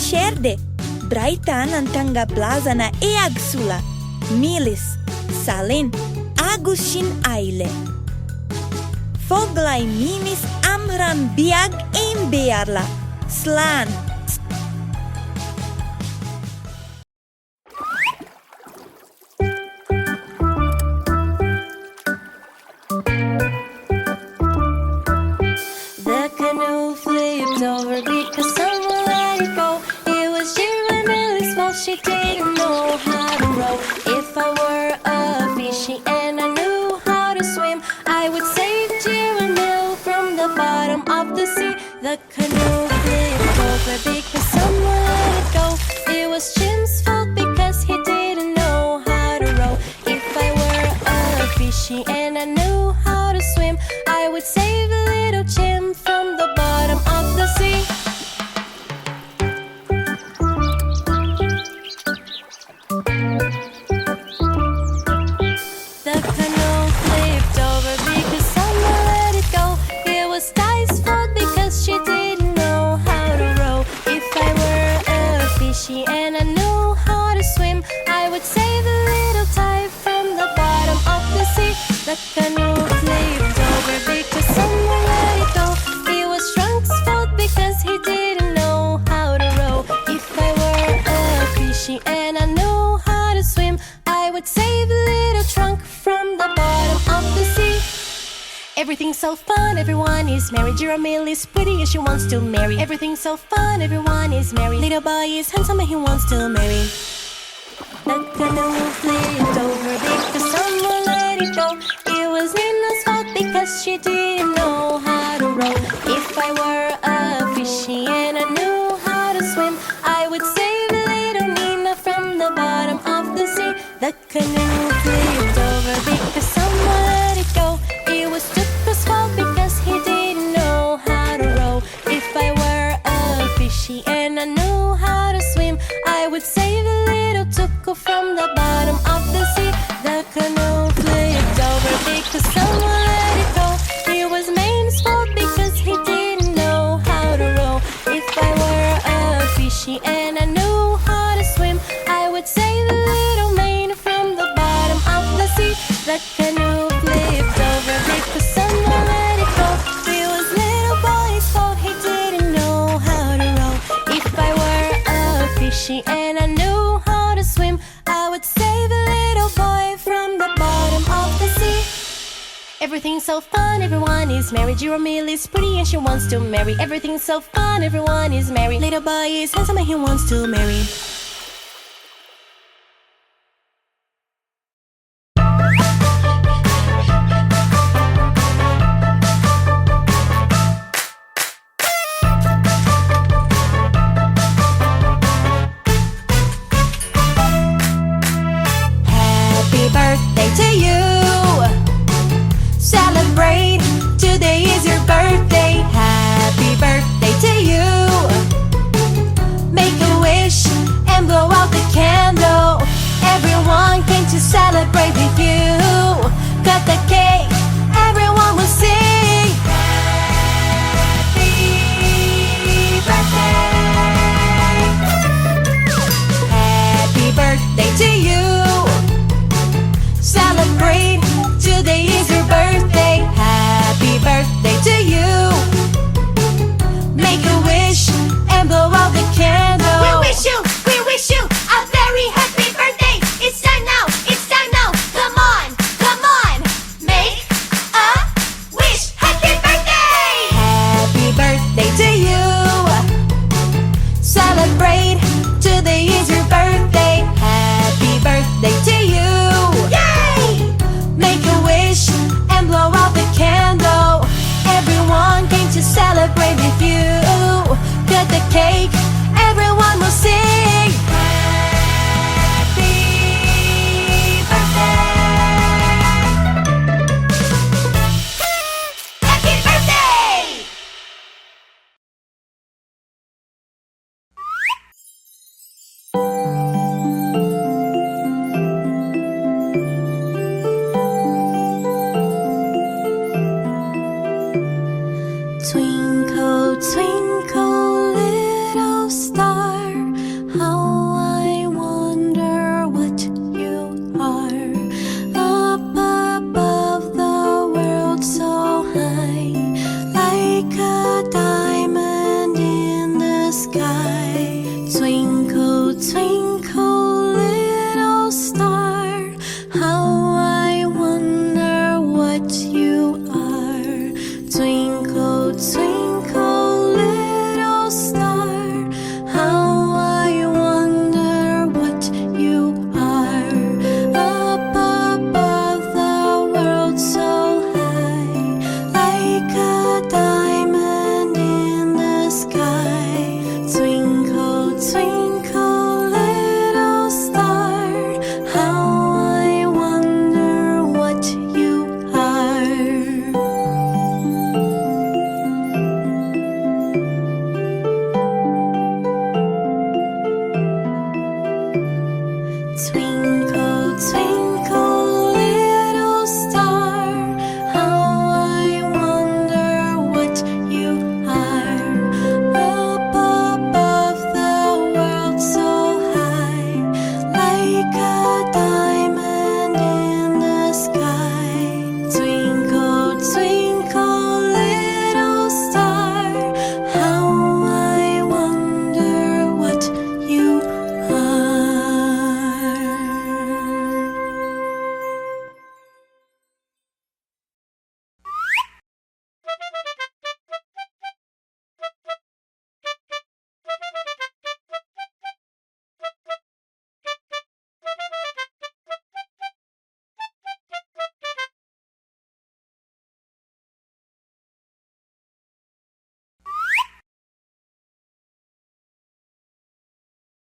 sherde. Braitheann an teanga blasanna agsúla. Milis, salin, agus sin aile. Foghlaim mimis Amhráin Beaga bealach. Slán. The canoe flipped over because someone let it go. It was Giramille's fault, she didn't know how to row. If I were a fishy and I knew how to swim, I would save Giramille from the bottom of the sea. The canoe flipped over because someone let it go. It was Jim's fault because he didn't know how to row. If I were a fishy and I knew how to swim, I would save little Jim from the bottom of the sea. The canoe flipped over because someone let it go. It was Ty's fault because she didn't know how to row. If I were a fishy and I knew how to swim, I would save a little Ty from the bottom of the sea. The canoe flipped over because someone let it go. It was Trunk's fault because he didn't know how to row. If I were a fishy and I knew how to swim, I would save a little Trunk from the bottom of the sea. Everything's so fun, everyone is merry. Giramille is pretty and she wants to marry. Everything's so fun, everyone is merry. Little boy is handsome and he wants to marry. The canoe flipped over because someone let it go. It was Nina's fault because she didn't know how to row. If I were a fishy and I knew how to swim, I would save little Nina from the bottom of the sea. The canoe flipped over because someone let it go. It was Tuka's fault because he didn't know how to row. If I were a fishy and I knew how to swim, I would save a little Tuka from the bottom of the sea. The canoe flipped over because someone let it go. It was Main's fault because he didn't know how to row. If I were a fishy and I knew how to swim, I would save a little Main from the bottom of the sea. The canoe flipped over because someone let it go. It was little boy's fault, he didn't know how to row. If I were a fishy and I knew how to swim, I would save a little boy from the bottom of the sea. Everything's so fun, everyone is merry. Giramille is pretty and she wants to marry. Everything's so fun, everyone is merry. Little boy is handsome and he wants to marry. Happy birthday to you. Celebrate, today is your birthday. Happy birthday to you. Make a wish and blow out the candle. Everyone came to celebrate with you. Cut the cake, everyone will sing. Happy birthday. Happy birthday to you. Celebrate, today is your birthday. Happy birthday to you. Make a wish and blow out the candle. We wish you a very happy birthday. It's time now, come on, make a wish. Happy birthday. Happy birthday to you. Celebrate, today is your birthday. Happy birthday to you. Yay! Make a wish and blow out the candle. Everyone came to celebrate with you. Cut the cake, everyone will sing. Happy birthday. Happy birthday. Twinkle,